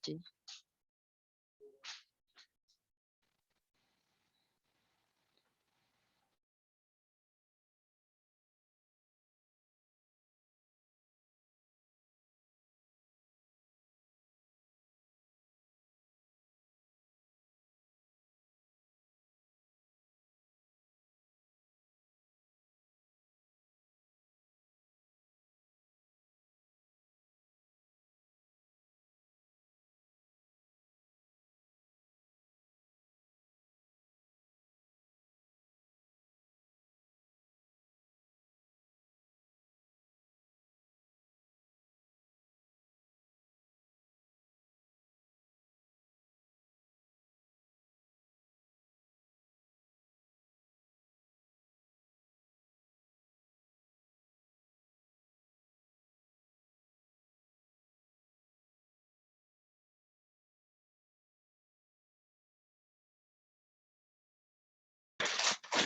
energy.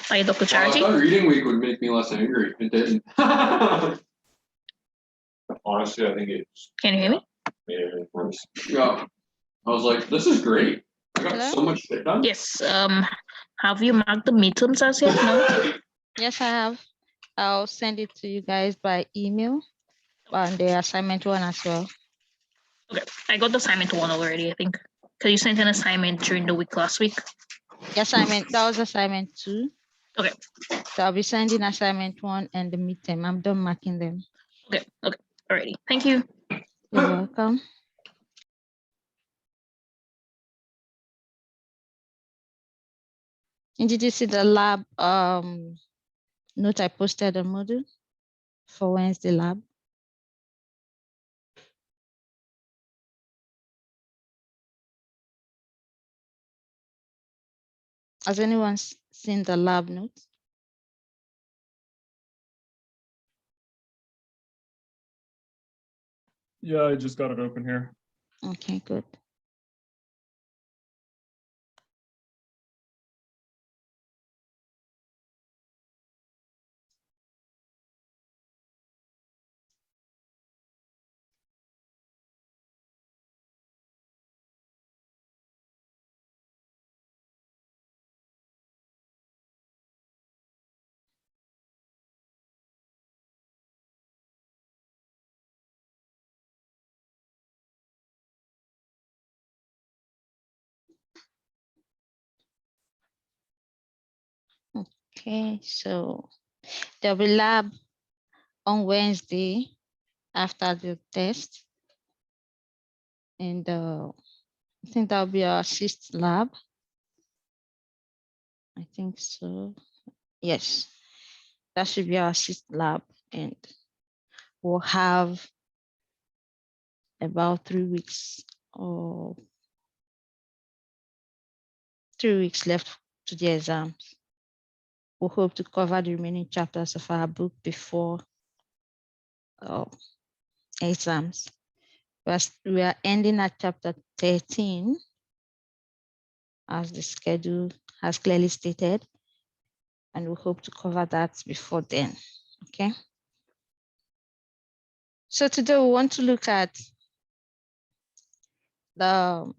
Hi, Dr. I Charity. thought reading week would make me less angry. It didn't. Honestly, I think it's Can you hear me? made it worse. Yeah. I was like, this is great. I got Hello? so much shit done. Yes. Have you marked the midterms as yet? No. Yes, I have. I'll send it to you guys by email and the assignment one as well. Okay. I got the assignment 1 already, I think. Because you sent an assignment during the week last week. Assignment, that was assignment 2. Okay. So I'll be sending assignment 1 and the midterm. I'm done marking them. Okay. Okay. Alrighty. Thank you. You're welcome. And did you see the lab note I posted on Moodle for Wednesday lab? Has anyone seen the lab note? Yeah, I just got it open here. Okay, good. Okay, so there'll be lab on Wednesday after the test. And I think that'll be our 6th lab. I think so. Yes, that should be our 6th lab. And we'll have about 3 weeks or 3 weeks left to the exams. We hope to cover the remaining chapters of our book before exams. We are ending at chapter 13, as the schedule has clearly stated, and we hope to cover that before then, okay? So today we want to look at the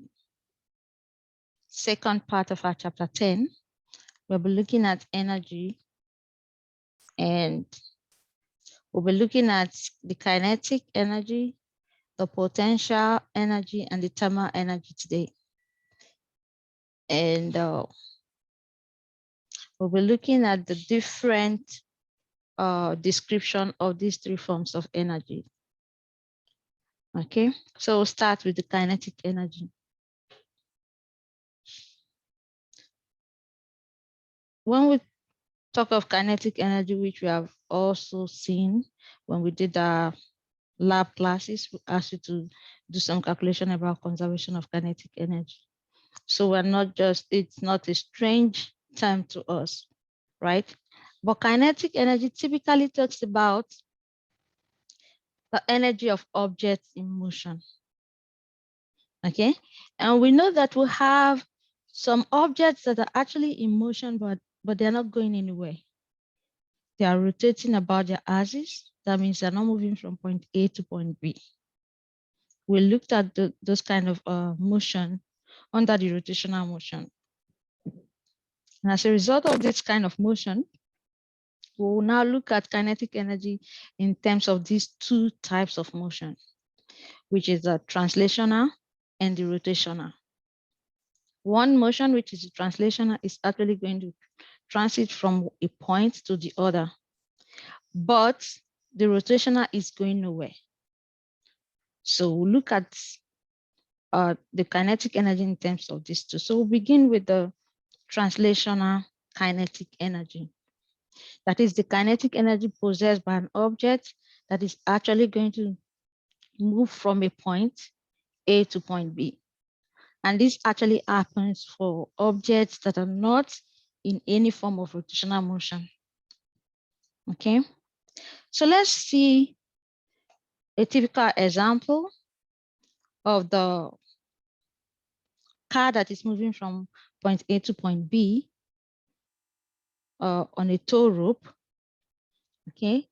second part of our chapter 10. We'll be looking at energy, and we'll be looking at the kinetic energy, the potential energy, and the thermal energy today. And we'll be looking at the different description of these 3 forms of energy. Okay, so we'll start with the kinetic energy. When we talk of kinetic energy, which we have also seen when we did our lab classes, we asked you to do some calculation about conservation of kinetic energy. So we're not just, it's not a strange term to us, right? But kinetic energy typically talks about the energy of objects in motion. Okay, and we know that we have some objects that are actually in motion, but they're not going anywhere. They are rotating about their axis. That means they're not moving from point A to point B. we looked at those kind of motion under the rotational motion. And as a result of this kind of motion, we will now look at kinetic energy in terms of these two types of motion, which is the translational and the rotational. One motion, which is the translational, is actually going to transit from a point to the other, but the rotational is going nowhere. So we'll look at the kinetic energy in terms of these two. So we'll begin with the translational kinetic energy. That is the kinetic energy possessed by an object that is actually going to move from a point A to point B. And this actually happens for objects that are not in any form of rotational motion. Okay, so let's see a typical example of the car that is moving from point A to point B on a tow rope. Okay,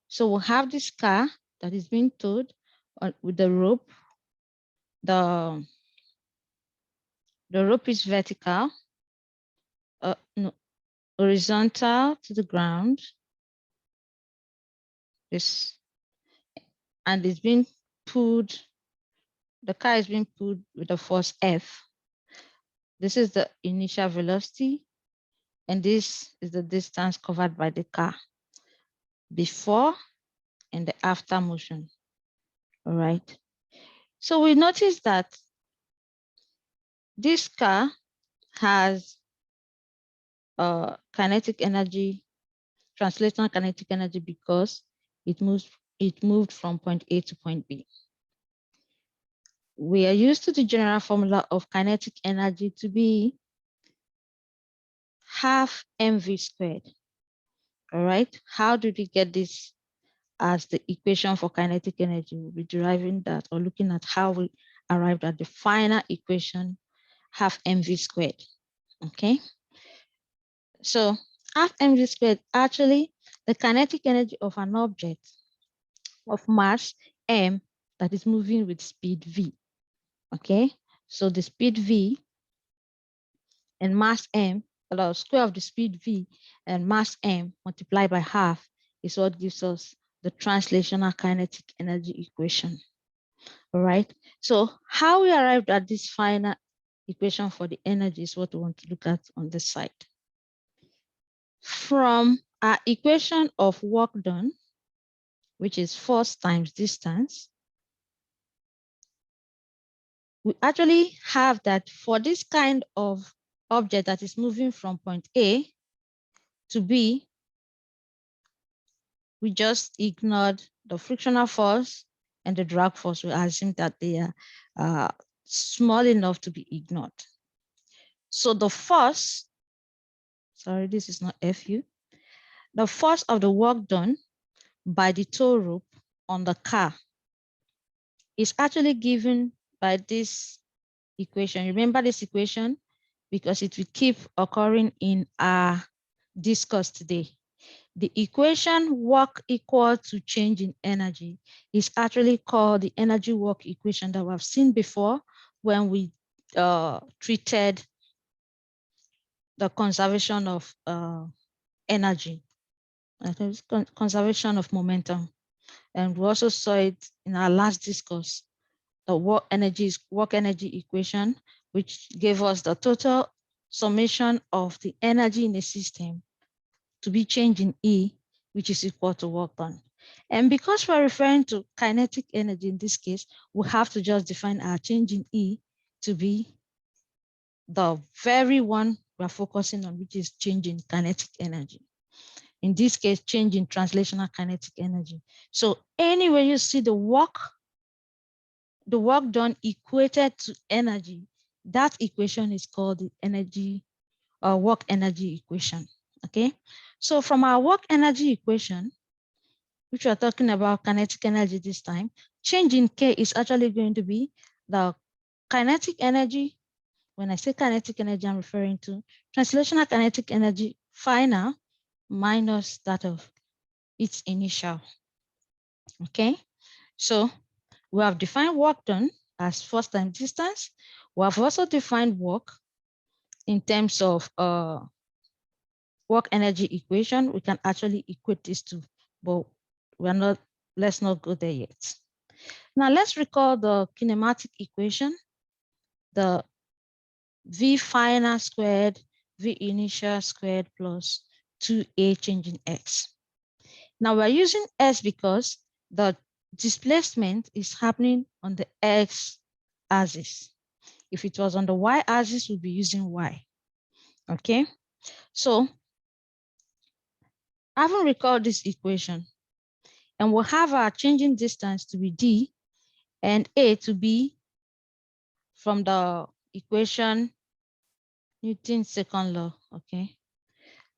so we'll have this car that is being towed with the rope. The rope is vertical, no, horizontal to the ground. This, and it's being pulled. The car is being pulled with a force F. This is the initial velocity, and this is the distance covered by the car before and the after motion. All right. So we notice that this car has kinetic energy, translational kinetic energy, because it moved from point A to point B. We are used to the general formula of kinetic energy to be half mv squared. All right. How did we get this as the equation for kinetic energy? We'll be deriving that or looking at how we arrived at the final equation, half mv squared. Okay. So half mv squared, actually the kinetic energy of an object of mass m that is moving with speed v. Okay, so the speed v and mass m, the square of the speed v and mass m multiplied by half is what gives us the translational kinetic energy equation. All right, so how we arrived at this final equation for the energy is what we want to look at on this side. From our equation of work done, which is force times distance, we actually have that for this kind of object that is moving from point A to B, we just ignored the frictional force and the drag force. We assume that they are small enough to be ignored. So the force, sorry, this is not FU, the force of the work done by the tow rope on the car is actually given by this equation. Remember this equation because it will keep occurring in our discourse today. The equation work equal to change in energy is actually called the energy work equation that we have seen before when we treated the conservation of energy, conservation of momentum. And we also saw it in our last discourse, the work energy equation, which gave us the total summation of the energy in a system to be changed in E, which is equal to work done. And because we're referring to kinetic energy in this case, we have to just define our change in E to be the very one we're focusing on, which is change in kinetic energy. In this case, change in translational kinetic energy. So anyway, you see the work done equated to energy, that equation is called the energy work energy equation. Okay, so from our work energy equation, which we're talking about kinetic energy this time, change in K is actually going to be the kinetic energy. When I say kinetic energy, I'm referring to translational kinetic energy final minus that of its initial. Okay, so We have defined work done as force time distance. We have also defined work in terms of work energy equation. We can actually equate these two, but let's not go there yet. Now let's recall the kinematic equation, the V final squared, V initial squared plus 2A change in X. Now we're using S because the displacement is happening on the X axis. If it was on the Y axis, we'll be using Y. Okay, so I haven't recalled this equation, and we'll have our changing distance to be D and A to be from the equation Newton's second law. Okay,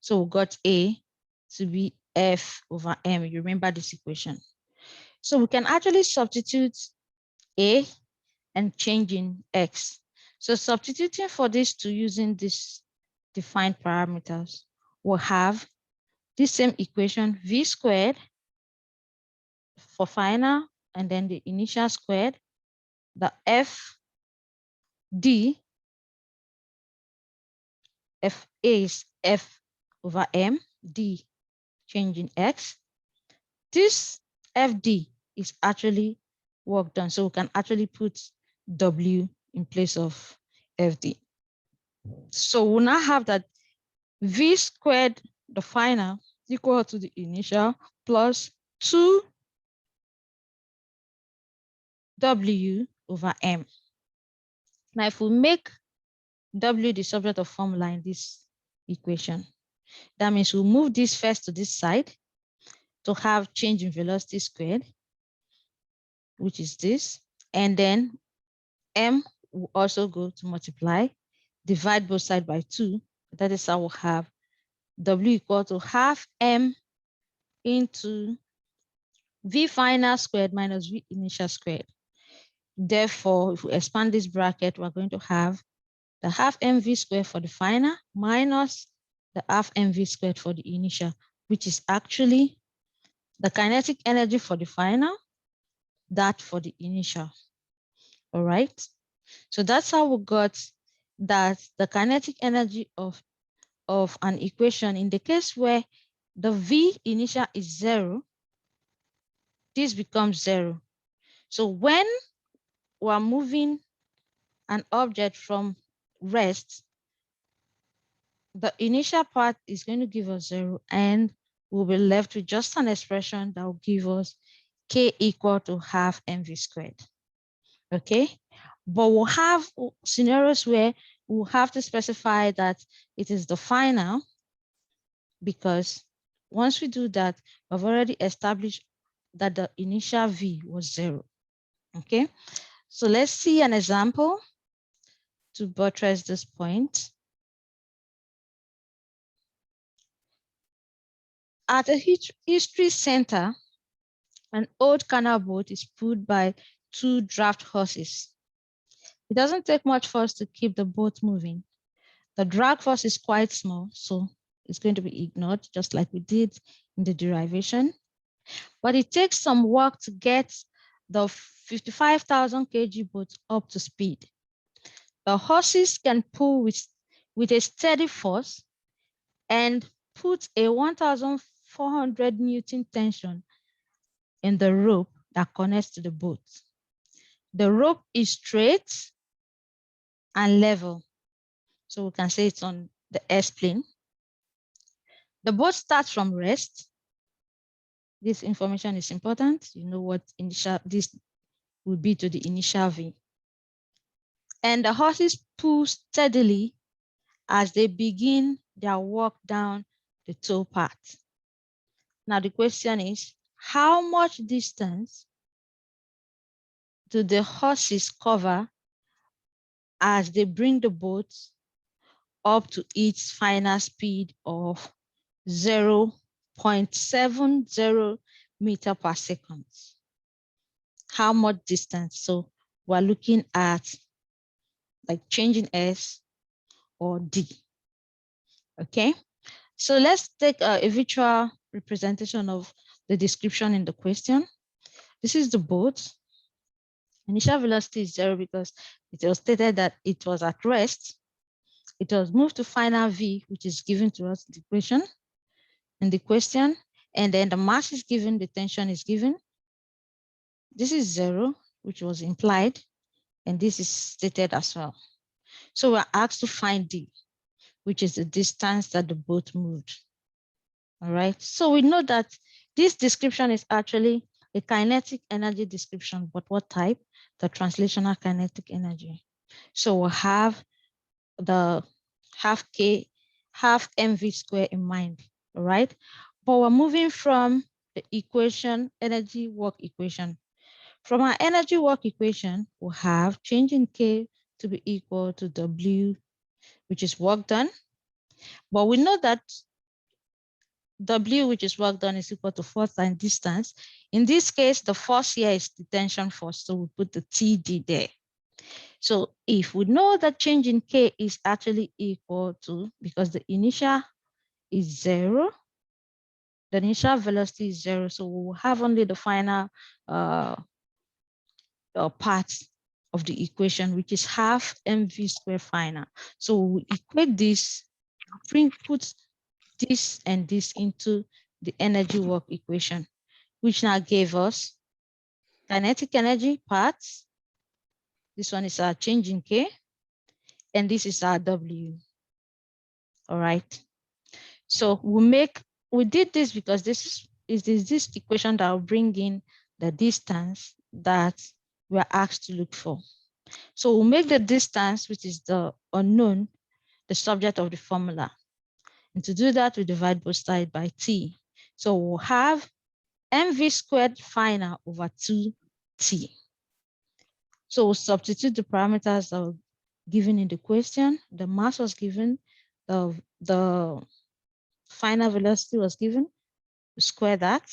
so we got A to be F over M. You remember this equation. So we can actually substitute A and change in X. So substituting for these two using these defined parameters, we'll have this same equation, V squared for final, and then the initial squared, the F D, F A is F over M, D change in X. This FD is actually work done. So we can actually put W in place of FD. So we'll now have that V squared, the final, equal to the initial plus 2W over M. Now, if we make W the subject of formula in this equation, that means we'll move this first to this side to have change in velocity squared, which is this, and then M will also go to multiply, divide both sides by 2. That is how we'll have W equal to half M into V final squared minus V initial squared. Therefore, if we expand this bracket, we're going to have the half mv squared for the final minus the half mv squared for the initial, which is actually the kinetic energy for the final, that for the initial. All right. So that's how we got that the kinetic energy of an equation in the case where the V initial is 0, this becomes 0. So when we're moving an object from rest, the initial part is going to give us 0, and we'll be left with just an expression that will give us K equal to half mv squared. Okay, but we'll have scenarios where we'll have to specify that it is the final, because once we do that, we've already established that the initial V was 0. Okay, so let's see an example to buttress this point. At a history center, an old canal boat is pulled by 2 draft horses. It doesn't take much force to keep the boat moving. The drag force is quite small, so it's going to be ignored, just like we did in the derivation. But it takes some work to get the 55,000 kg boat up to speed. The horses can pull with a steady force and put a 1,400 Newton tension in the rope that connects to the boat. The rope is straight and level, so we can say it's on the S-plane. The boat starts from rest. This information is important. You know what this will be to the initial V. And the horses pull steadily as they begin their walk down the tow path. Now the question is, how much distance do the horses cover as they bring the boat up to its final speed of 0.70 meter per second? How much distance? So we're looking at like changing S or D. Okay, so let's take a visual representation of the description in the question. This is the boat. Initial velocity is 0 because it was stated that it was at rest. It was moved to final V, which is given to us in the question, and then the mass is given, the tension is given. This is 0, which was implied, and this is stated as well. So we're asked to find D, which is the distance that the boat moved. All right, so we know that this description is actually a kinetic energy description, but what type? The translational kinetic energy. So we'll have the half mv squared in mind, all right? But we're moving from the equation, energy work equation. From our energy work equation, we'll have change in K to be equal to W, which is work done. But we know that W, which is work done, is equal to force times distance. In this case, the force here is the tension force, so we put the TD there. So if we know that change in K is actually equal to, because the initial is 0, the initial velocity is 0, so we will have only the final part of the equation, which is half mv squared final. So we equate this, put this and this into the energy work equation, which now gave us kinetic energy parts. This one is our change in K, and this is our W. All right. So we did this because this is this equation that will bring in the distance that we're asked to look for. So we'll make the distance, which is the unknown, the subject of the formula. And to do that, we divide both sides by T. So we'll have mv squared final over 2T. So we'll substitute the parameters that were given in the question. The mass was given, the final velocity was given, we square that,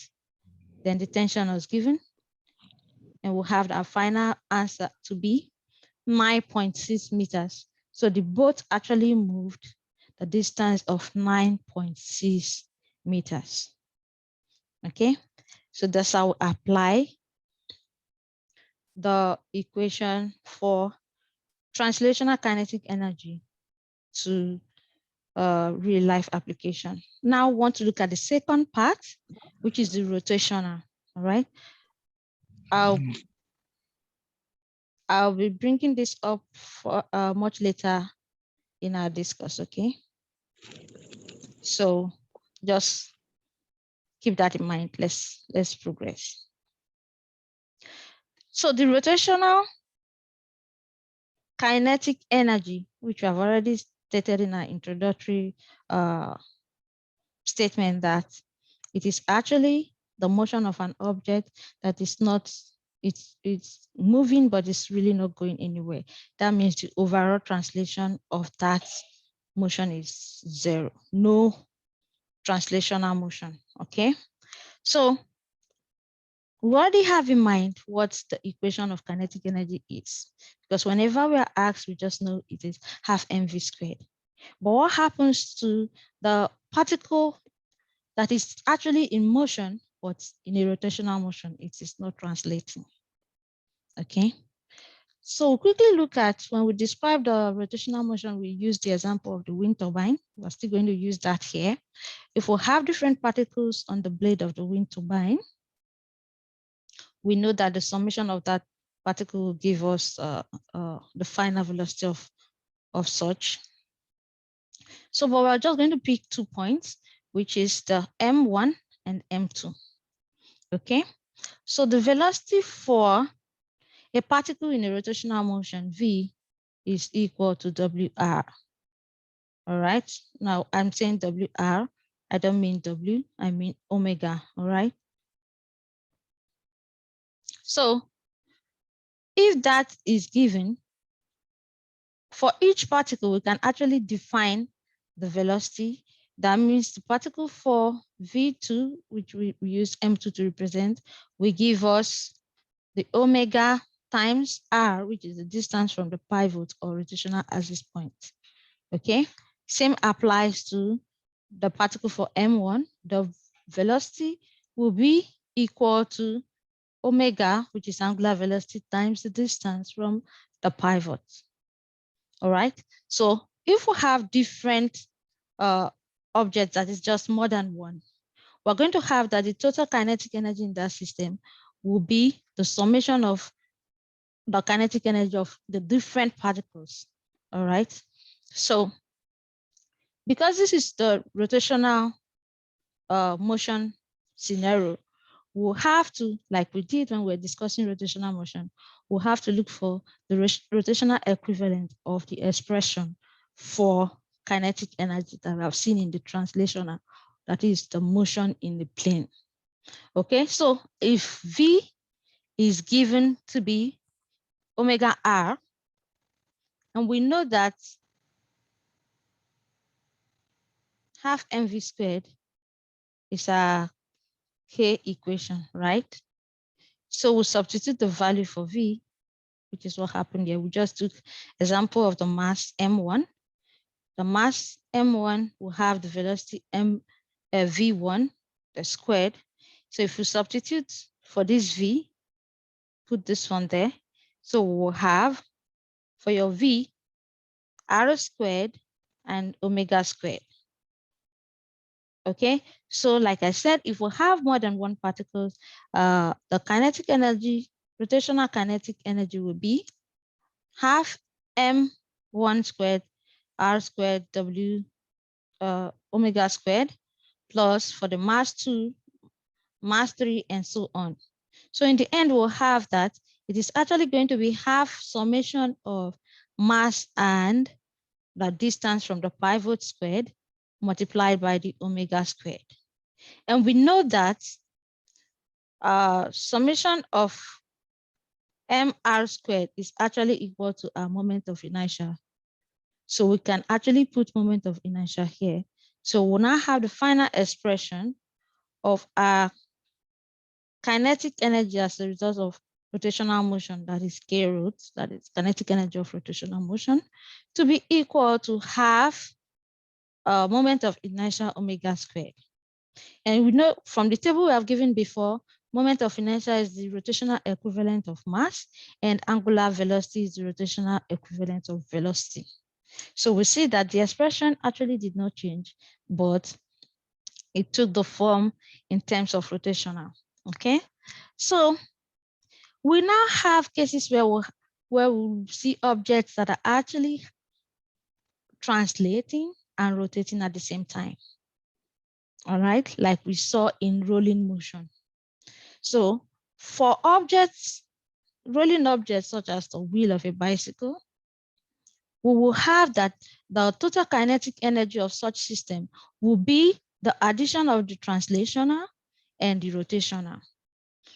then the tension was given, and we'll have our final answer to be 9.6 meters. So the boat actually moved the distance of 9.6 meters. Okay, so that's how we apply the equation for translational kinetic energy to real life application. Now I want to look at the second part, which is the rotational. All right. I'll be bringing this up for much later in our discuss, okay? So just keep that in mind. Let's progress. So the rotational kinetic energy, which we have already stated in our introductory statement, that it is actually the motion of an object that is not, it's moving, but it's really not going anywhere. That means the overall translation of that motion is 0, no translational motion, okay? So we already have in mind what the equation of kinetic energy is, because whenever we are asked, we just know it is half mv squared. But what happens to the particle that is actually in motion, but in a rotational motion, it is not translating, okay? So quickly look at, when we describe the rotational motion, we use the example of the wind turbine. We're still going to use that here. If we have different particles on the blade of the wind turbine, we know that the summation of that particle will give us the final velocity of such. So but we're just going to pick 2 points, which is the M1 and M2, okay? So the velocity for a particle in a rotational motion, V, is equal to WR. All right, now I'm saying WR, I don't mean W, I mean omega, all right? So if that is given, for each particle, we can actually define the velocity. That means the particle for V2, which we use M2 to represent, will give us the omega times R, which is the distance from the pivot or rotational axis point. Okay, same applies to the particle for M1. The velocity will be equal to omega, which is angular velocity, times the distance from the pivot. All right. So if we have different objects that is just more than one, we're going to have that the total kinetic energy in that system will be the summation of the kinetic energy of the different particles. All right. So because this is the rotational motion scenario, we'll have to, like we did when we were discussing rotational motion, we'll have to look for the rotational equivalent of the expression for kinetic energy that we have seen in the translational, that is the motion in the plane. Okay, so if V is given to be omega R, and we know that half mv squared is a K equation, right? So we'll substitute the value for V, which is what happened here. We just took example of the mass M1. The mass M1 will have the velocity V1, the squared. So if you substitute for this V, put this one there. So we'll have for your V, R squared and omega squared. Okay, so like I said, if we have more than one particle, the kinetic energy, rotational kinetic energy will be half m1 squared r squared w omega squared plus for the mass 2, mass 3, and so on. So in the end, we'll have that it is actually going to be half summation of mass and the distance from the pivot squared multiplied by the omega squared. And we know that summation of mr squared is actually equal to our moment of inertia. So we can actually put moment of inertia here. So we'll now have the final expression of our kinetic energy as a result of rotational motion, that is K root, that is kinetic energy of rotational motion, to be equal to half moment of inertia omega squared. And we know from the table we have given before, moment of inertia is the rotational equivalent of mass, and angular velocity is the rotational equivalent of velocity. So we see that the expression actually did not change, but it took the form in terms of rotational. Okay, so we now have cases where we see objects that are actually translating and rotating at the same time. All right, like we saw in rolling motion. So for objects, rolling objects such as the wheel of a bicycle, we will have that the total kinetic energy of such system will be the addition of the translational and the rotational.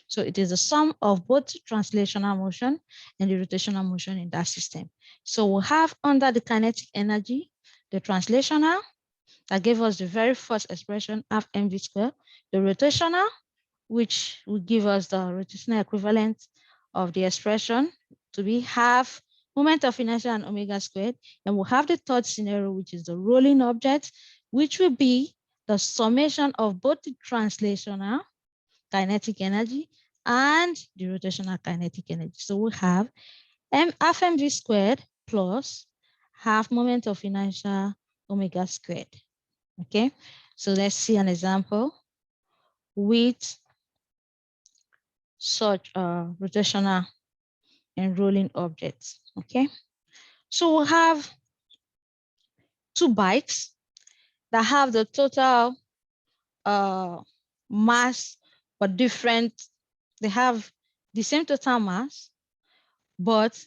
So it is the sum of both translational motion and the rotational motion in that system. So we'll have under the kinetic energy, the translational that gave us the very first expression, half mv squared, the rotational, which will give us the rotational equivalent of the expression to be half moment of inertia and omega squared. And we'll have the third scenario, which is the rolling object, which will be the summation of both the translational kinetic energy and the rotational kinetic energy. So we have half mv squared plus half moment of inertia omega squared. Okay, so let's see an example with such rotational and rolling objects. Okay, so we'll have two bikes that have the total mass but different. They have the same total mass but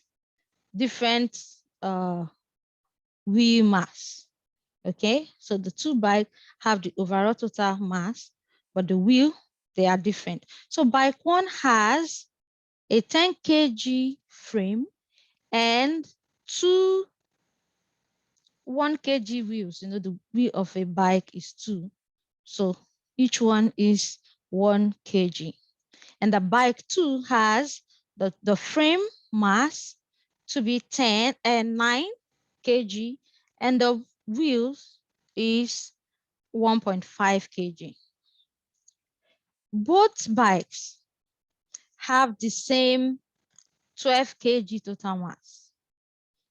different wheel mass. Okay, so the two bikes have the overall total mass, but the wheel, they are different. So bike one has a 10 kg frame and two 1 kg wheels. You know, the wheel of a bike is 2. So each one is 1 kg. And the bike 2 has the frame mass to be 10 and 9 kg, and the wheels is 1.5 kg. Both bikes have the same 12 kg total mass.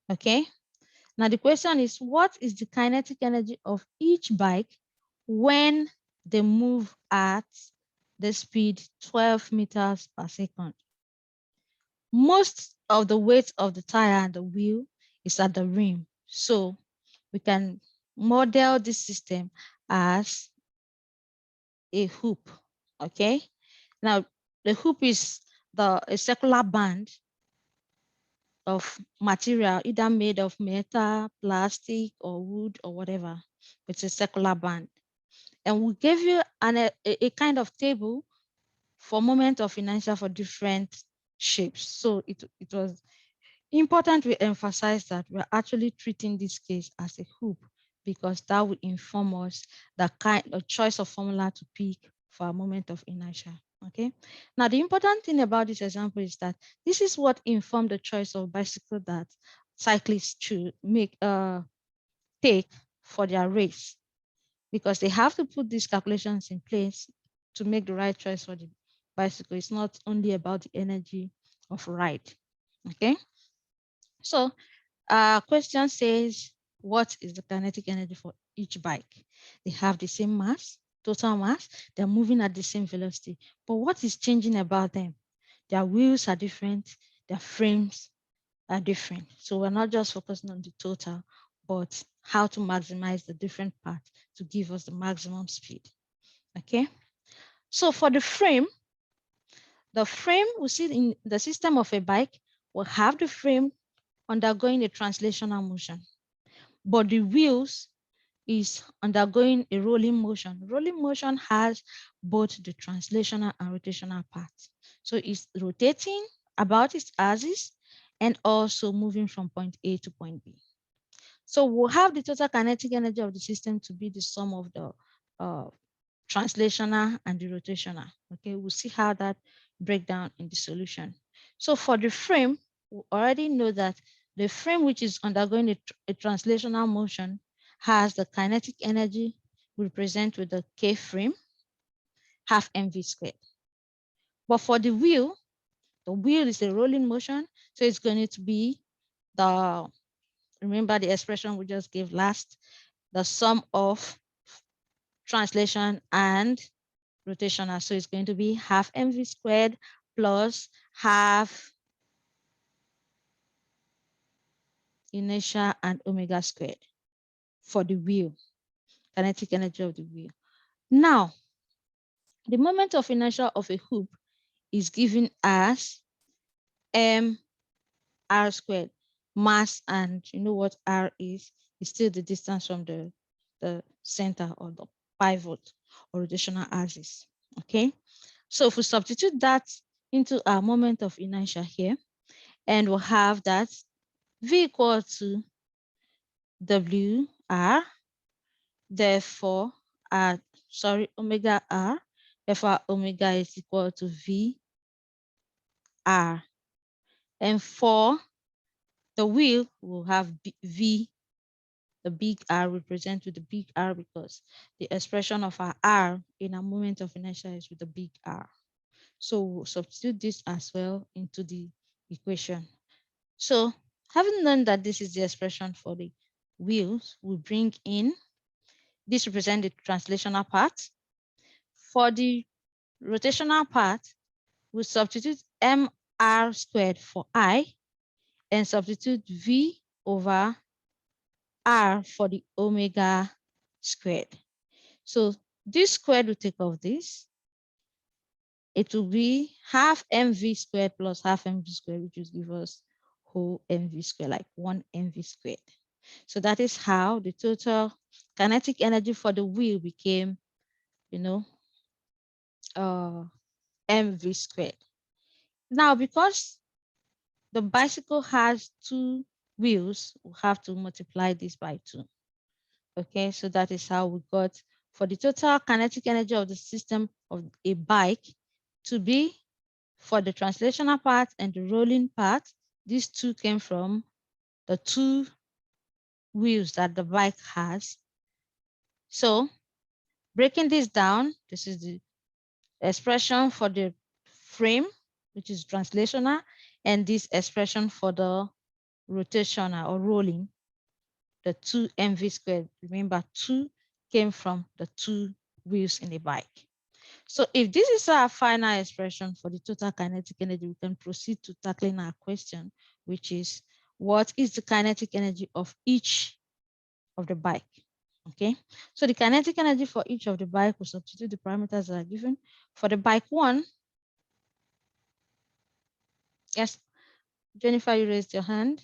Okay. Now the question is, what is the kinetic energy of each bike when they move at the speed 12 meters per second? Most of the weight of the tire and the wheel is at the rim. So we can model this system as a hoop. Okay. Now the hoop is a circular band of material, either made of metal, plastic, or wood, or whatever. It's a circular band. And we gave you a kind of table for moment of inertia for different shapes. So it was important we emphasize that we're actually treating this case as a hoop, because that will inform us the kind of choice of formula to pick for a moment of inertia. Okay. Now, the important thing about this example is that this is what informed the choice of bicycle that cyclists should take for their race, because they have to put these calculations in place to make the right choice for the bicycle. It's not only about the energy of ride. Okay. So question says, what is the kinetic energy for each bike? They have the same mass, total mass, they're moving at the same velocity. But what is changing about them? Their wheels are different, their frames are different. So we're not just focusing on the total, but how to maximize the different parts to give us the maximum speed. Okay. So for the frame we see in the system of a bike will have the frame undergoing a translational motion, but the wheels is undergoing a rolling motion. Rolling motion has both the translational and rotational parts. So it's rotating about its axis and also moving from point A to point B. So we'll have the total kinetic energy of the system to be the sum of the translational and the rotational. Okay, we'll see how that break down in the solution. So for the frame, we already know that the frame which is undergoing a translational motion has the kinetic energy represented with the K frame, half mv squared. But for the wheel is a rolling motion, so it's going to be remember the expression we just gave last, the sum of translation and rotational. So it's going to be half mv squared plus half inertia and omega squared for the wheel, kinetic energy of the wheel. Now, the moment of inertia of a hoop is given as mr squared, mass, and you know what r is still the distance from the center or the pivot or rotational axis. Okay, so if we substitute that into our moment of inertia here, and we'll have that v equal to wr, therefore omega r, therefore omega is equal to v r. And for the wheel, we'll have v, the big R represent with the big R, because the expression of our R in a moment of inertia is with the big R. So we'll substitute this as well into the equation. So having known that this is the expression for the wheels, we bring in this represent the translational part. For the rotational part, we substitute mr squared for I and substitute v over r for the omega squared. So this squared will take off this. It will be half mv squared plus half mv squared, which will give us whole mv squared, like 1 mv squared. So that is how the total kinetic energy for the wheel became, mv squared. Now, because the bicycle has 2 wheels, we have to multiply this by 2. Okay, so that is how we got for the total kinetic energy of the system of a bike to be for the translational part and the rolling part. These two came from the 2 wheels that the bike has. So breaking this down, this is the expression for the frame, which is translational, and this expression for the rotational or rolling, the 2mv squared. Remember, 2 came from the 2 wheels in a bike. So if this is our final expression for the total kinetic energy, we can proceed to tackling our question, which is, what is the kinetic energy of each of the bike? Okay, so the kinetic energy for each of the bike, will substitute the parameters that are given. For the bike 1, yes, Jennifer, you raised your hand.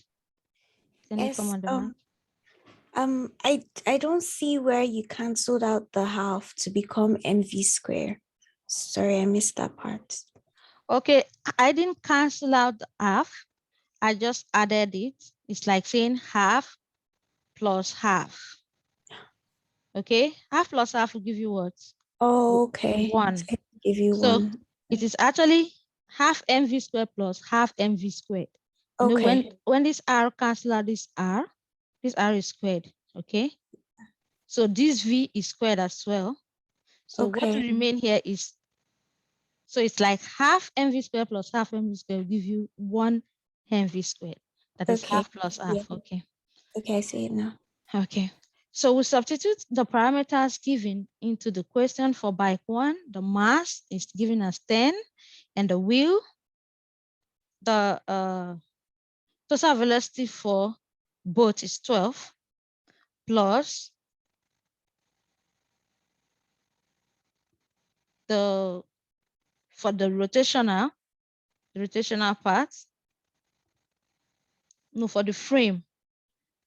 Can you come Yes, on the mic? I don't see where you canceled out the half to become mv square. Sorry, I missed that part. Okay, I didn't cancel out the half. I just added it. It's like saying half plus half. Okay, half plus half will give you what? Oh, okay. 1. So I give you So 1. it is actually half mv squared plus half mv squared. You know, Okay. when this r cancel out this r is squared. Okay, so this v is squared as well. So what will Okay. remain here is, so it's like half mv squared plus half mv squared will give you 1 mv squared. That is Okay. half plus half. Yeah. Okay. Okay, I see it now. Okay. So we substitute the parameters given into the question for bike 1. The mass is given as 10, and the wheel, the total velocity for both is 12, plus for the rotational part, no, for the frame,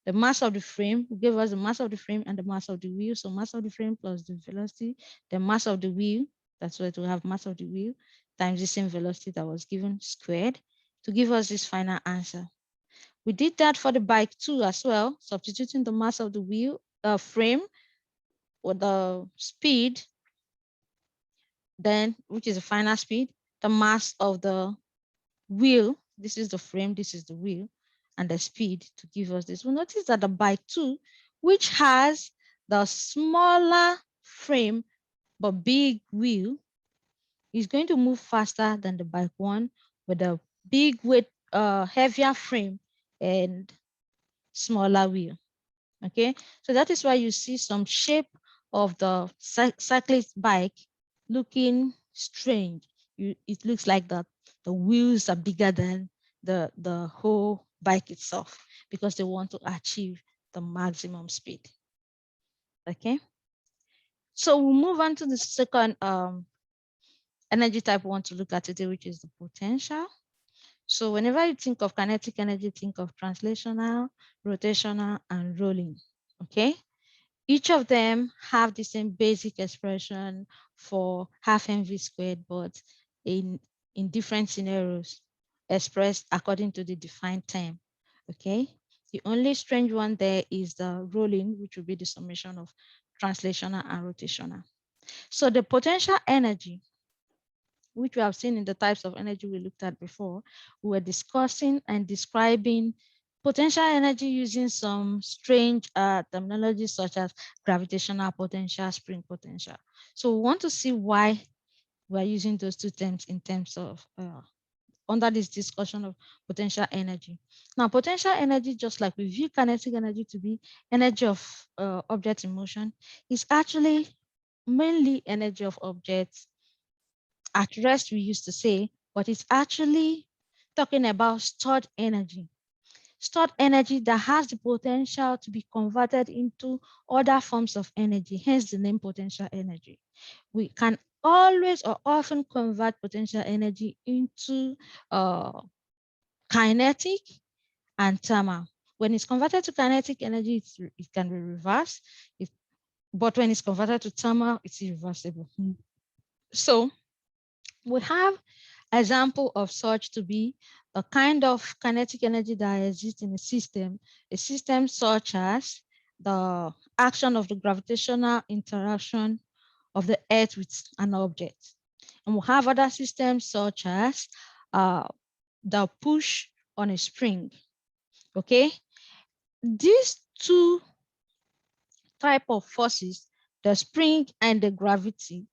the mass of the frame will give us the mass of the frame and the mass of the wheel. So mass of the frame plus the velocity, the mass of the wheel, that's why we have mass of the wheel times the same velocity that was given squared to give us this final answer. We did that for the bike 2 as well, substituting the mass of the wheel frame with the speed, then which is the final speed, the mass of the wheel, this is the frame, this is the wheel, and the speed to give us this. We'll notice that the bike 2, which has the smaller frame but big wheel, is going to move faster than the bike 1 with a big weight, heavier frame and smaller wheel. Okay, so that is why you see some shape of the cyclist bike looking strange. It looks like that the wheels are bigger than the whole bike itself, because they want to achieve the maximum speed. Okay, so we'll move on to the second energy type we want to look at today, which is the potential. So whenever you think of kinetic energy, think of translational, rotational, and rolling. Okay, each of them have the same basic expression for half mv squared, but in different scenarios expressed according to the defined term. Okay, the only strange one there is the rolling, which will be the summation of translational and rotational. So the potential energy, which we have seen in the types of energy we looked at before, we were discussing and describing potential energy using some strange terminology such as gravitational potential, spring potential. So we want to see why we're using those two terms in terms of under this discussion of potential energy. Now, potential energy, just like we view kinetic energy to be energy of objects in motion, is actually mainly energy of objects at rest, we used to say, but it's actually talking about stored energy. Stored energy that has the potential to be converted into other forms of energy, hence the name potential energy. We can always or often convert potential energy into kinetic and thermal. When it's converted to kinetic energy, it can be reversed, but when it's converted to thermal, it's irreversible. So we have example of such to be a kind of kinetic energy that exists in a system such as the action of the gravitational interaction of the earth with an object. And we have other systems such as the push on a spring. Okay, these two type of forces, the spring and the gravity,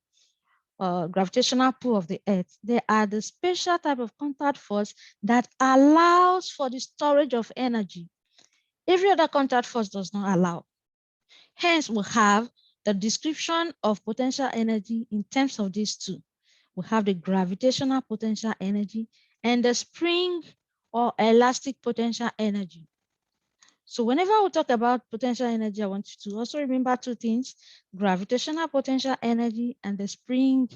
gravitational pull of the Earth, they are the special type of contact force that allows for the storage of energy. Every other contact force does not allow. Hence, we have the description of potential energy in terms of these two. We have the gravitational potential energy and the spring or elastic potential energy. So whenever we talk about potential energy, I want you to also remember two things: gravitational potential energy and the spring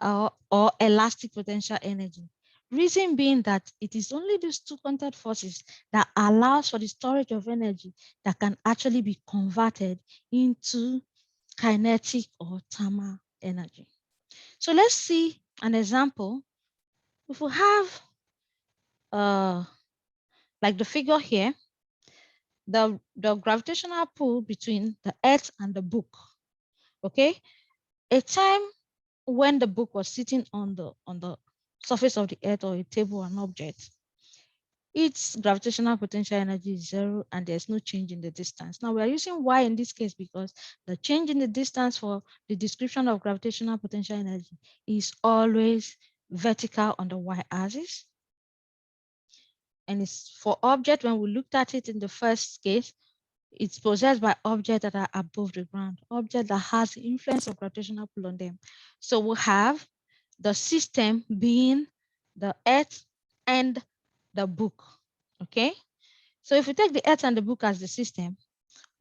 or elastic potential energy. Reason being that it is only these two contact forces that allows for the storage of energy that can actually be converted into kinetic or thermal energy. So let's see an example. If we have like the figure here, the gravitational pull between the Earth and the book. Okay, a time when the book was sitting on the surface of the Earth or a table or an object, its gravitational potential energy is 0 and there's no change in the distance. Now we are using y in this case because the change in the distance for the description of gravitational potential energy is always vertical on the y-axis. And it's for object, when we looked at it in the first case, it's possessed by objects that are above the ground, object that has the influence of gravitational pull on them. So we have the system being the Earth and the book. Okay, so if we take the Earth and the book as the system,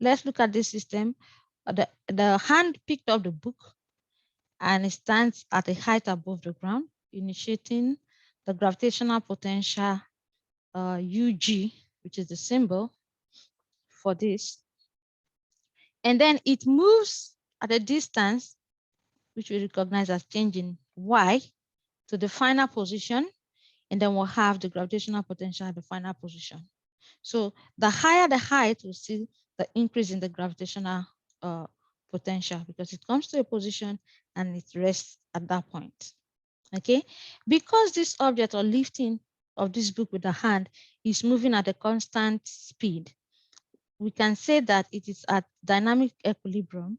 let's look at this system. The hand picked up the book and it stands at a height above the ground, initiating the gravitational potential UG, which is the symbol for this. And then it moves at a distance, which we recognize as changing y, to the final position. And then we'll have the gravitational potential at the final position. So the higher the height, we'll see the increase in the gravitational potential because it comes to a position and it rests at that point. Okay, because this object or lifting of this book with the hand is moving at a constant speed, we can say that it is at dynamic equilibrium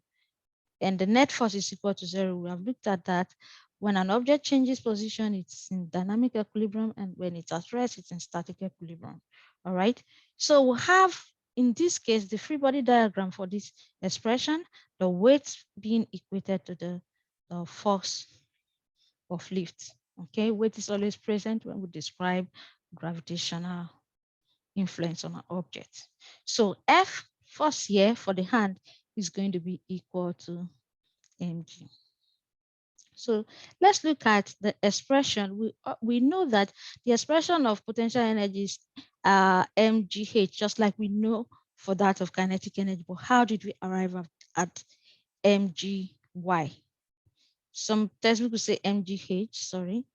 and the net force is equal to 0. We have looked at that. When an object changes position, it's in dynamic equilibrium, and when it's at rest, it's in static equilibrium. All right. So we have, in this case, the free body diagram for this expression, the weight being equated to the force of lift. Okay, weight is always present when we describe gravitational influence on an object. So F force here for the hand is going to be equal to mg. So let's look at the expression. We know that the expression of potential energy is mgh, just like we know for that of kinetic energy. But how did we arrive at mgy? Some textbooks will say mgh, sorry,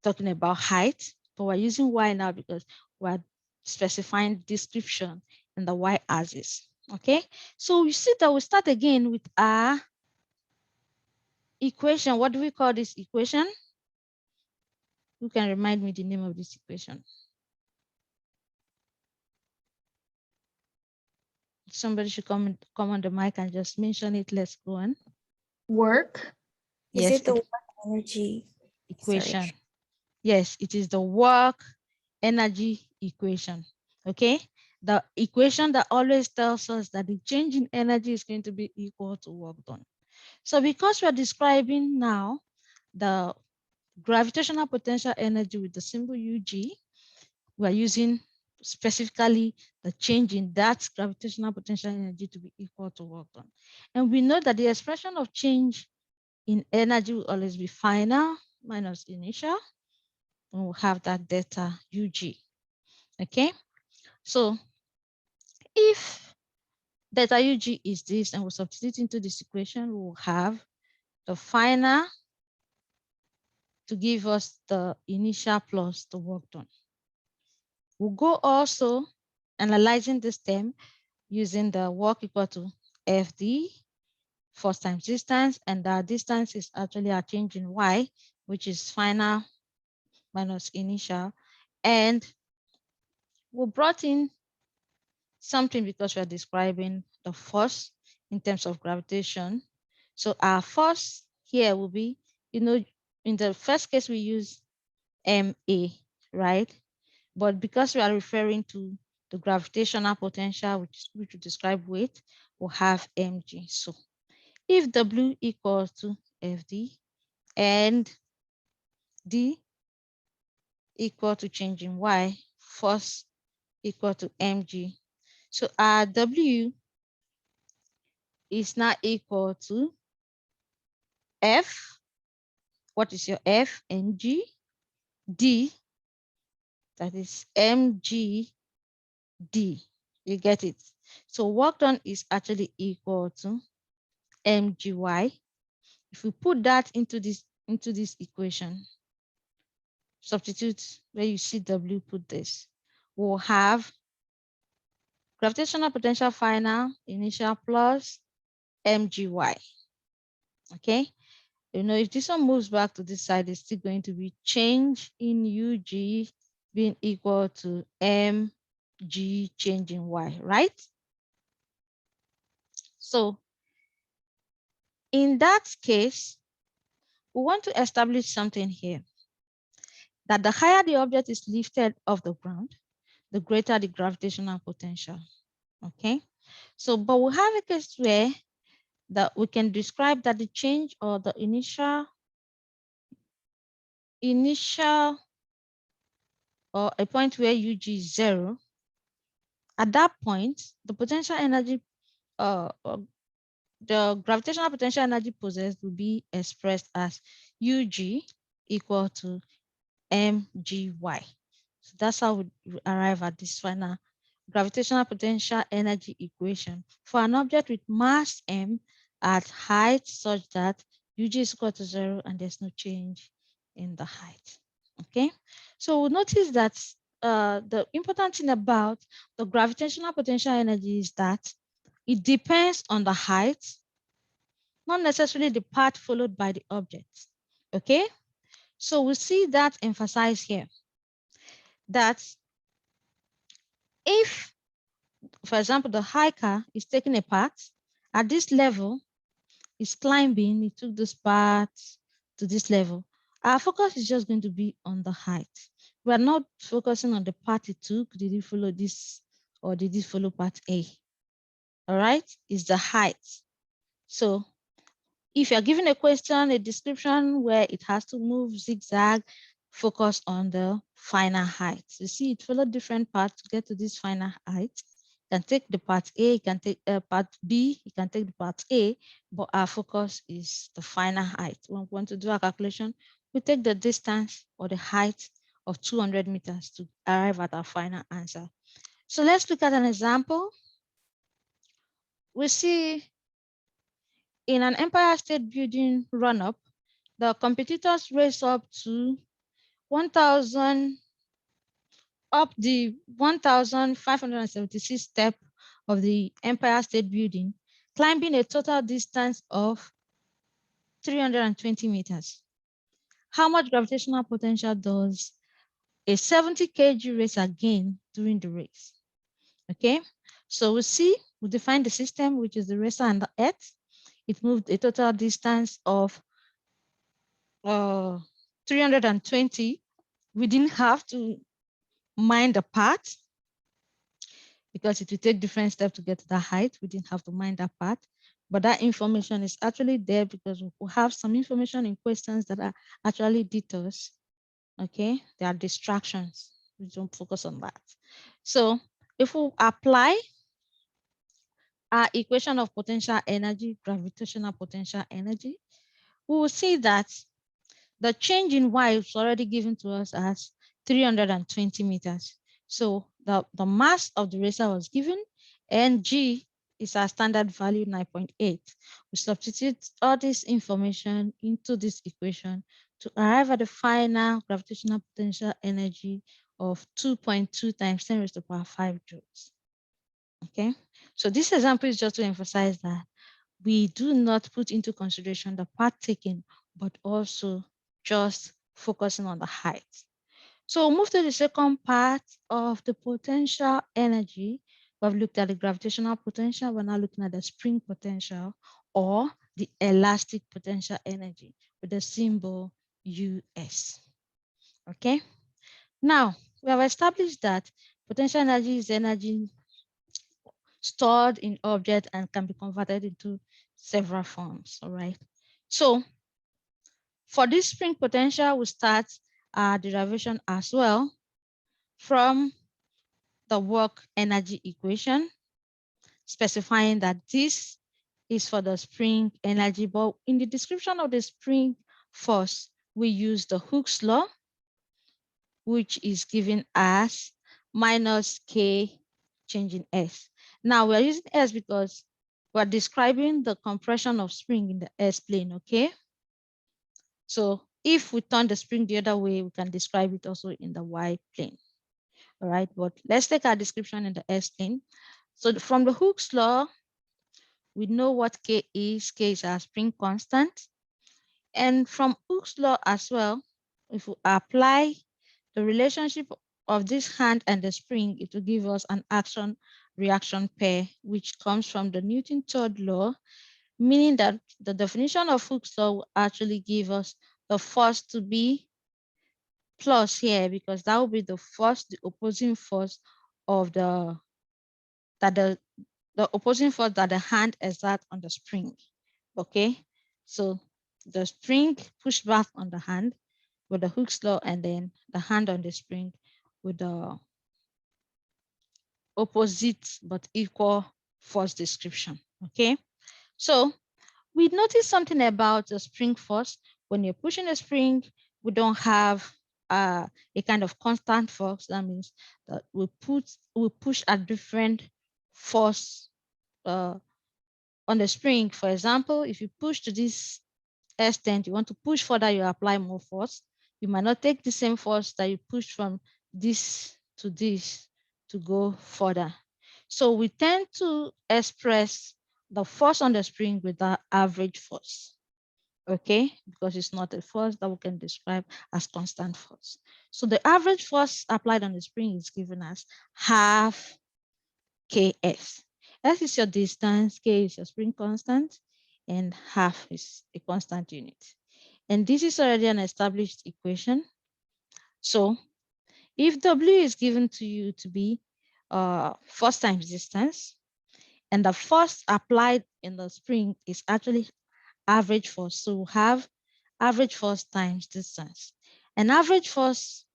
talking about height, but we're using y now because we're specifying description in the y-axis. Okay, so you see that we start again with our equation. What do we call this equation? Who can remind me the name of this equation? Somebody should come on the mic and just mention it. Let's go on. Work. Is Yes, it the work energy equation. Sorry. Yes, it is the work energy equation. Okay, the equation that always tells us that the change in energy is going to be equal to work done. So because we're describing now the gravitational potential energy with the symbol UG, we're using specifically the change in that gravitational potential energy to be equal to work done. And we know that the expression of change in energy will always be final minus initial. And we'll have that delta UG. Okay, so if delta UG is this and we substitute into this equation, we'll have the final to give us the initial plus the work done. We'll go also analyzing this term using the work equal to FD, force times distance, and that distance is actually a change in Y, which is final minus initial. And we brought in something because we're describing the force in terms of gravitation. So our force here will be you know, in the first case, we use MA, right? But because we are referring to the gravitational potential, which will describe weight, we'll have mg. So if W equals to Fd and D equal to change in Y, force equal to mg. So our W is now equal to F. What is your F? Mg. D, that is mg D. You get it? So work done is actually equal to mgy. If we put that into this equation, substitute where you see W, put this. We'll have gravitational potential final initial plus mgy. Okay. You know, if this one moves back to this side, it's still going to be change in UG being equal to mg change in Y, right? So in that case, we want to establish something here, that the higher the object is lifted off the ground, the greater the gravitational potential, okay? So, but we have a case where that we can describe that the change or the initial or a point where UG is 0, at that point, the potential energy, the gravitational potential energy possessed will be expressed as UG equal to mgy. So that's how we arrive at this final gravitational potential energy equation for an object with mass m at height such that UG is equal to 0 and there's no change in the height. Okay, so we'll notice that the important thing about the gravitational potential energy is that it depends on the height, not necessarily the path followed by the object. Okay, so we see that emphasized here, that if, for example, the hiker is taking a path at this level, is climbing, he took this path to this level, our focus is just going to be on the height. We are not focusing on the path he took. Did he follow this or did he follow path A? All right, it's the height. So if you're given a question, a description where it has to move zigzag, focus on the final height. You see, it followed different paths to get to this final height. You can take the part A, you can take part B, you can take the part A, but our focus is the final height. When we want to do a calculation, we take the distance or the height of 200 meters to arrive at our final answer. So let's look at an example. We see in an Empire State Building run-up, the competitors race up to 1,000, up the 1,576 step of the Empire State Building, climbing a total distance of 320 meters. How much gravitational potential does a 70 kg racer gain during the race? Okay, so we define the system, which is the racer and the Earth. It moved a total distance of 320. We didn't have to mind the path because it will take different steps to get to that height. We didn't have to mind that path, but that information is actually there because we have some information in questions that are actually detours. Okay, they are distractions. We don't focus on that. So if we apply our equation of potential energy, gravitational potential energy, we will see that the change in Y is already given to us as 320 meters. So the mass of the racer was given, and G is our standard value, 9.8. We substitute all this information into this equation to arrive at the final gravitational potential energy of 2.2 times 10 raised to the power 5 joules. Okay, so this example is just to emphasize that we do not put into consideration the path taken, but also just focusing on the height. So we'll move to the second part of the potential energy. We've looked at the gravitational potential. We're now looking at the spring potential or the elastic potential energy. with the symbol US. Okay. Now, we have established that potential energy is energy stored in object and can be converted into several forms. All right. So for this spring potential, we start our derivation as well from the work energy equation, specifying that this is for the spring energy, but in the description of the spring force, we use the Hooke's law, which is given as minus K change in S. Now we're using S because we're describing the compression of spring in the S plane, okay? So if we turn the spring the other way, we can describe it also in the Y plane. All right, but let's take our description in the S plane. So from the Hooke's law, we know what K is. K is our spring constant. And from Hooke's law as well, if we apply the relationship of this hand and the spring, it will give us an action reaction pair, which comes from the Newton third law, meaning that the definition of Hooke's law will actually give us the force to be plus here, because that will be the force, the opposing force of the opposing force that the hand exerts on the spring. Okay, so the spring pushed back on the hand with the Hooke's law, and then the hand on the spring with the opposite but equal force description. Okay, so we noticed something about the spring force. When you're pushing a spring, we don't have a kind of constant force. That means that we push a different force on the spring. For example, if you push to this extent, you want to push further, you apply more force. You might not take the same force that you push from this to go further. So we tend to express the force on the spring with the average force, okay? Because it's not a force that we can describe as constant force. So the average force applied on the spring is given as half Ks. S is your distance, K is your spring constant, and half is a constant unit. And this is already an established equation. So if W is given to you to be force times distance, and the force applied in the spring is actually average force, so we have average force times distance. And average force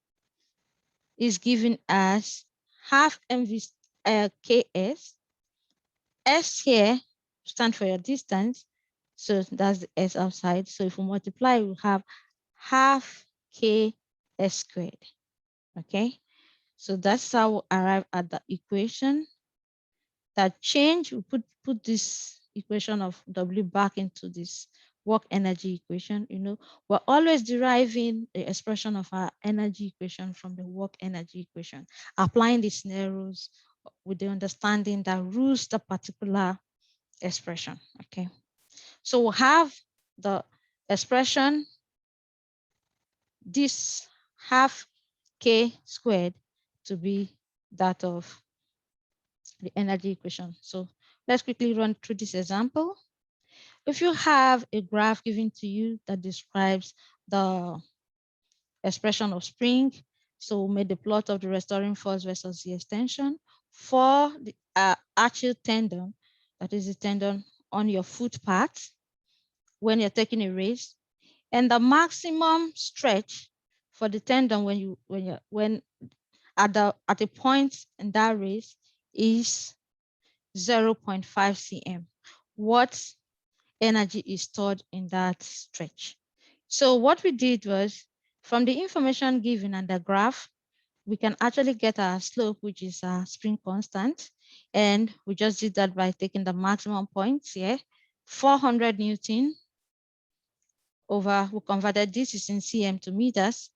is given as half mv Ks. S here stands for your distance, so that's the S outside. So if we multiply, we have half K S squared. Okay, so that's how we arrive at the equation. That change, we put this equation of W back into this work energy equation. You know, we're always deriving the expression of our energy equation from the work energy equation, applying the scenarios with the understanding that rules the particular expression. Okay, so we'll have the expression, this half K squared, to be that of the energy equation. So let's quickly run through this example. If you have a graph given to you that describes the expression of spring, so we made the plot of the restoring force versus the extension for the Achilles tendon, that is the tendon on your foot part when you're taking a race, and the maximum stretch for the tendon when at a point in that race is 0.5 cm. What energy is stored in that stretch? So what we did was, from the information given and the graph, we can actually get our slope, which is our spring constant. And we just did that by taking the maximum points here, 400 Newton over, we converted this is in cm to meters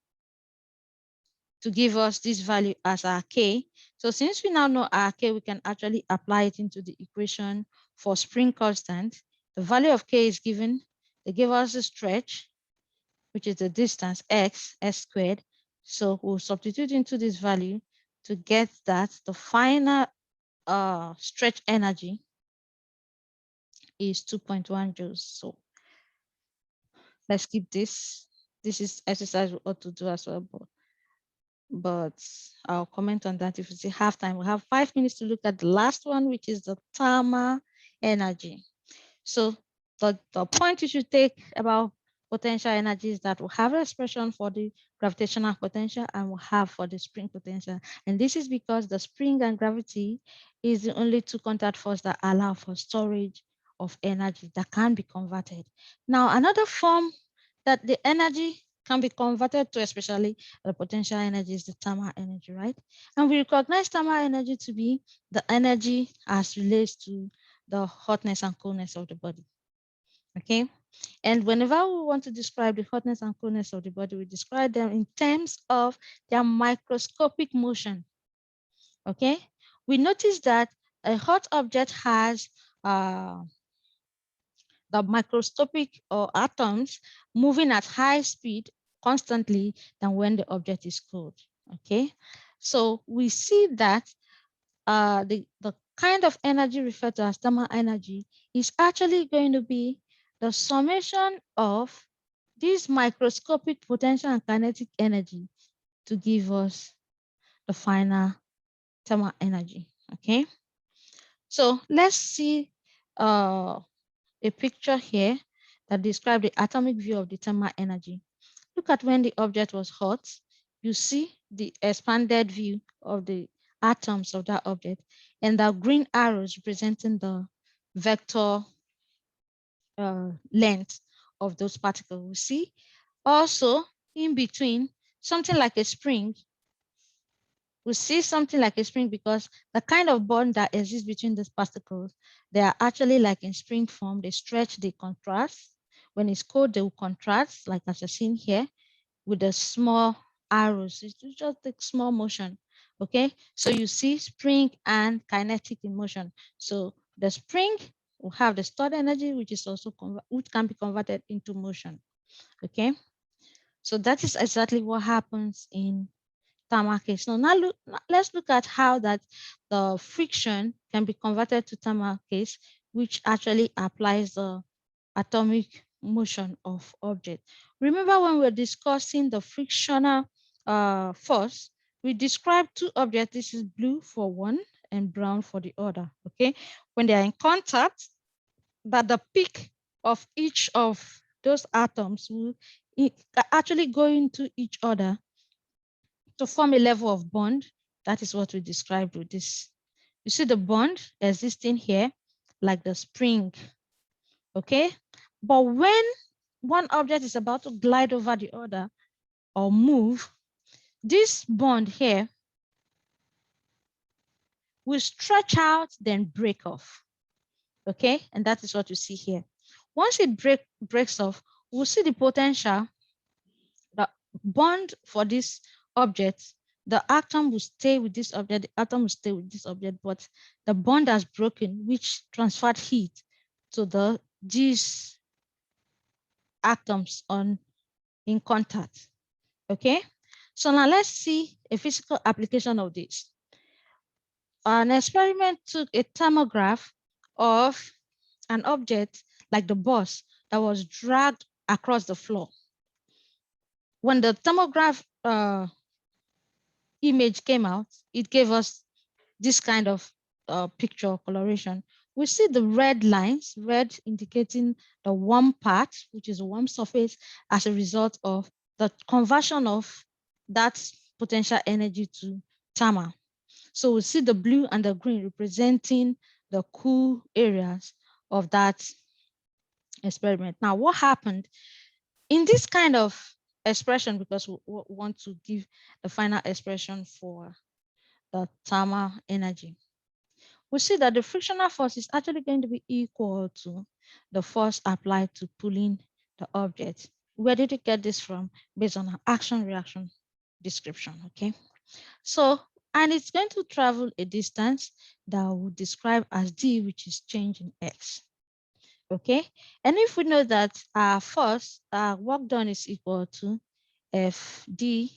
to give us this value as our K. So since we now know our K, we can actually apply it into the equation for spring constant. The value of K is given. They give us a stretch, which is the distance x squared. So we'll substitute into this value to get that the final stretch energy is 2.1 joules. So let's keep this. This is exercise we ought to do as well, but I'll comment on that if we still have time. We have 5 minutes to look at the last one, which is the thermal energy. So the point you should take about potential energy is that we have an expression for the gravitational potential and we have for the spring potential. And this is because the spring and gravity is the only two contact forces that allow for storage of energy that can be converted. Now, another form that the energy can be converted to, especially the potential energy, is the thermal energy, right? And we recognize thermal energy to be the energy as relates to the hotness and coolness of the body. Okay, and whenever we want to describe the hotness and coolness of the body, we describe them in terms of their microscopic motion. Okay, we notice that a hot object has the microscopic or atoms moving at high speed constantly than when the object is cold. Okay, so we see that the kind of energy referred to as thermal energy is actually going to be the summation of this microscopic potential and kinetic energy to give us the final thermal energy. Okay, so let's see a picture here that describes the atomic view of the thermal energy. Look at when the object was hot. You see the expanded view of the atoms of that object, and the green arrows representing the vector length of those particles. We see also in between something like a spring. We see something like a spring because the kind of bond that exists between these particles, they are actually like in spring form. They stretch, they contrast. When it's cold, they will contrast, like as you're seeing here, with the small arrows. It's just a small motion. Okay, so you see spring and kinetic in motion. So the spring will have the stored energy, which is also which can be converted into motion. Okay, so that is exactly what happens in thermal case. So now let's look at how that the friction can be converted to thermal case, which actually applies the atomic motion of object. Remember when we were discussing the frictional force, we described two objects. This is blue for one and brown for the other. Okay, when they are in contact, that the peak of each of those atoms will actually go into each other to form a level of bond. That is what we described with this. You see the bond existing here, like the spring. Okay, but when one object is about to glide over the other or move, this bond here will stretch out, then break off. Okay, and that is what you see here. Once it breaks off, we'll see the potential, the bond for this object. The atom will stay with this object, the atom will stay with this object, but the bond has broken, which transferred heat to these atoms in contact. Okay, so now let's see a physical application of this. An experiment took a thermograph of an object like the bus that was dragged across the floor. When the thermograph image came out, it gave us this kind of picture coloration. We see the red lines, red indicating the warm part, which is a warm surface as a result of the conversion of that potential energy to thermal. So we see the blue and the green representing the cool areas of that experiment. Now, what happened in this kind of expression, because we want to give the final expression for the thermal energy, we see that the frictional force is actually going to be equal to the force applied to pulling the object. Where did you get this from? Based on our action reaction description. Okay, so and it's going to travel a distance that we would describe as d, which is change in x. Okay, and if we know that our force, our work done is equal to fd,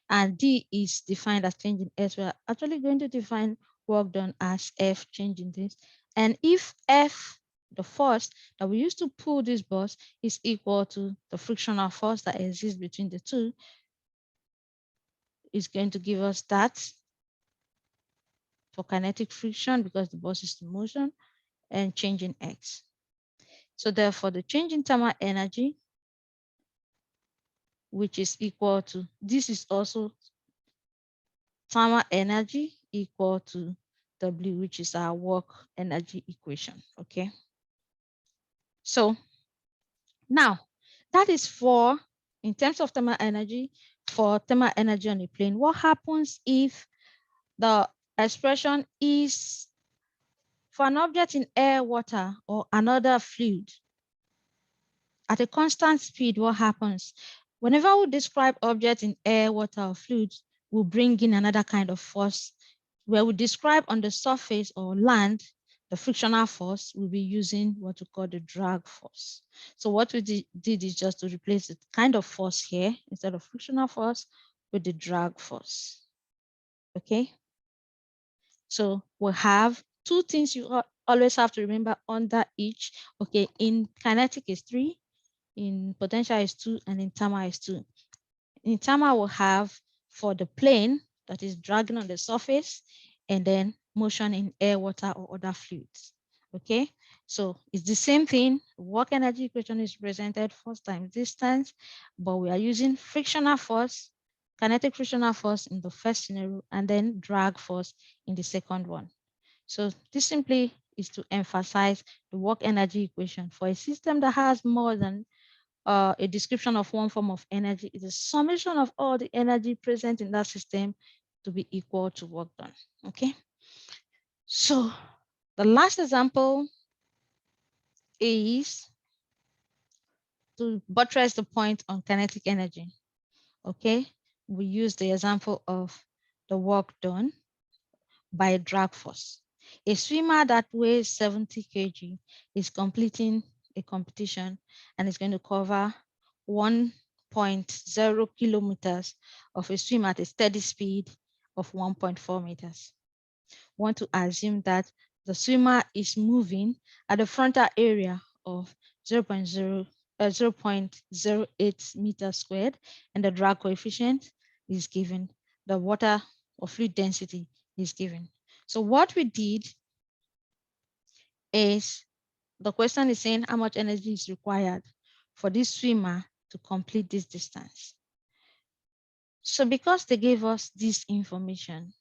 and d is defined as change in s, we're actually going to define work done as f change in this. And if f the force that we use to pull this bus is equal to the frictional force that exists between the two, is going to give us that for kinetic friction because the bus is in motion, and change in x. So therefore, the change in thermal energy, which is equal to, this is also thermal energy equal to W, which is our work energy equation, okay? So now, that is for, in terms of thermal energy, for thermal energy on a plane. What happens if the expression is for an object in air, water, or another fluid? At a constant speed, what happens? Whenever we describe objects in air, water, or fluids, we'll bring in another kind of force. Where we describe on the surface or land, the frictional force, we'll be using what we call the drag force. So what we did is just to replace the kind of force here, instead of frictional force, with the drag force, okay? So we have two things you always have to remember under each, okay? In kinetic is 3, in potential is 2, and in thermal is 2. In thermal, we'll have for the plane that is dragging on the surface, and then motion in air, water, or other fluids. Okay, so it's the same thing. Work energy equation is represented force times distance, but we are using frictional force, kinetic frictional force in the first scenario, and then drag force in the second one. So this simply is to emphasize the work energy equation for a system that has more than a description of one form of energy. Is a summation of all the energy present in that system to be equal to work done. Okay. So the last example is to buttress the point on kinetic energy. Okay. We use the example of the work done by drag force. A swimmer that weighs 70 kg is completing a competition and is going to cover 1.0 kilometers of a swim at a steady speed of 1.4 meters. Want to assume that the swimmer is moving at the frontal area of 0.08 meters squared, and the drag coefficient is given. The water or fluid density is given. So what we did is, the question is saying how much energy is required for this swimmer to complete this distance. So because they gave us this information,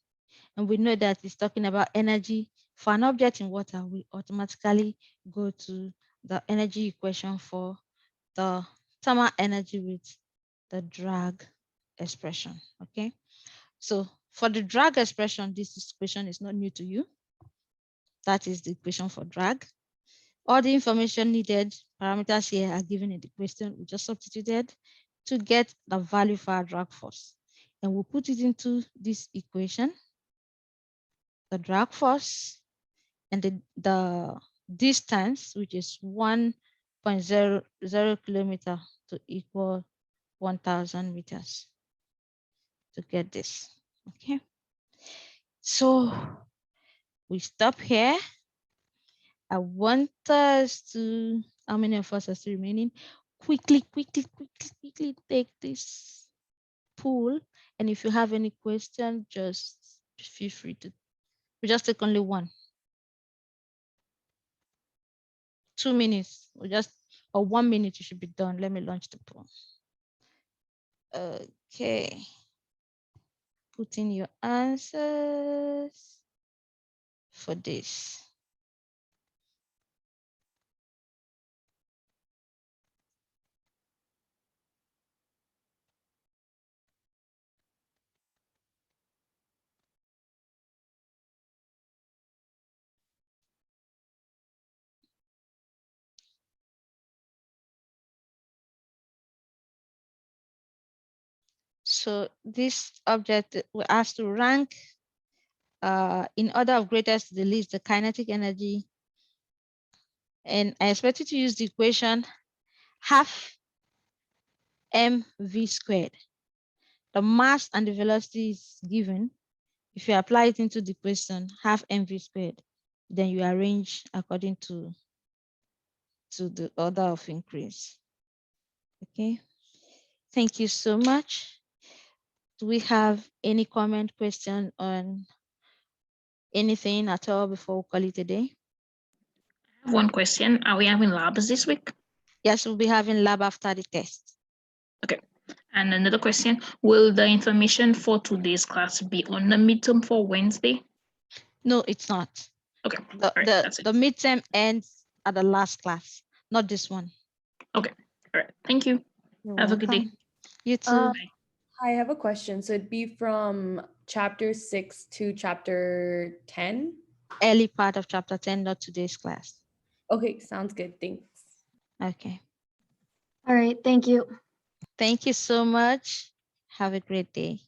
and we know that it's talking about energy for an object in water, we automatically go to the energy equation for the thermal energy with the drag expression, okay? So for the drag expression, this equation is not new to you. That is the equation for drag. All the information needed, parameters here are given in the question. We just substituted to get the value for our drag force. And we'll put it into this equation, the drag force, and the distance, which is 1.00 kilometer to equal 1,000 meters to get this, okay? So we stop here. I want us to, how many of us are still remaining? Quickly take this pool. And if you have any question, just feel free to, we just take only one. 2 minutes, or 1 minute, you should be done. Let me launch the poll. Okay. Put in your answers for this. So this object, we're asked to rank in order of greatest to the least the kinetic energy. And I expect you to use the equation half mv squared. The mass and the velocity is given. If you apply it into the question, half mv squared, then you arrange according to to the order of increase. Okay, thank you so much. Do we have any comment, question on anything at all before we call it a day? I have one question. Are we having labs this week? Yes, we'll be having lab after the test. And another question, will the information for today's class be on the midterm for Wednesday? No, it's not. Okay, The, right, the, that's it. the midterm ends at the last class, not this one. All right, thank you. You're Have a good day. welcome. You too. I have a question. So it'd be from chapter 6 to chapter 10. Early part of chapter 10, not today's class. Okay, sounds good. Thanks. Okay. All right, thank you. Thank you so much. Have a great day.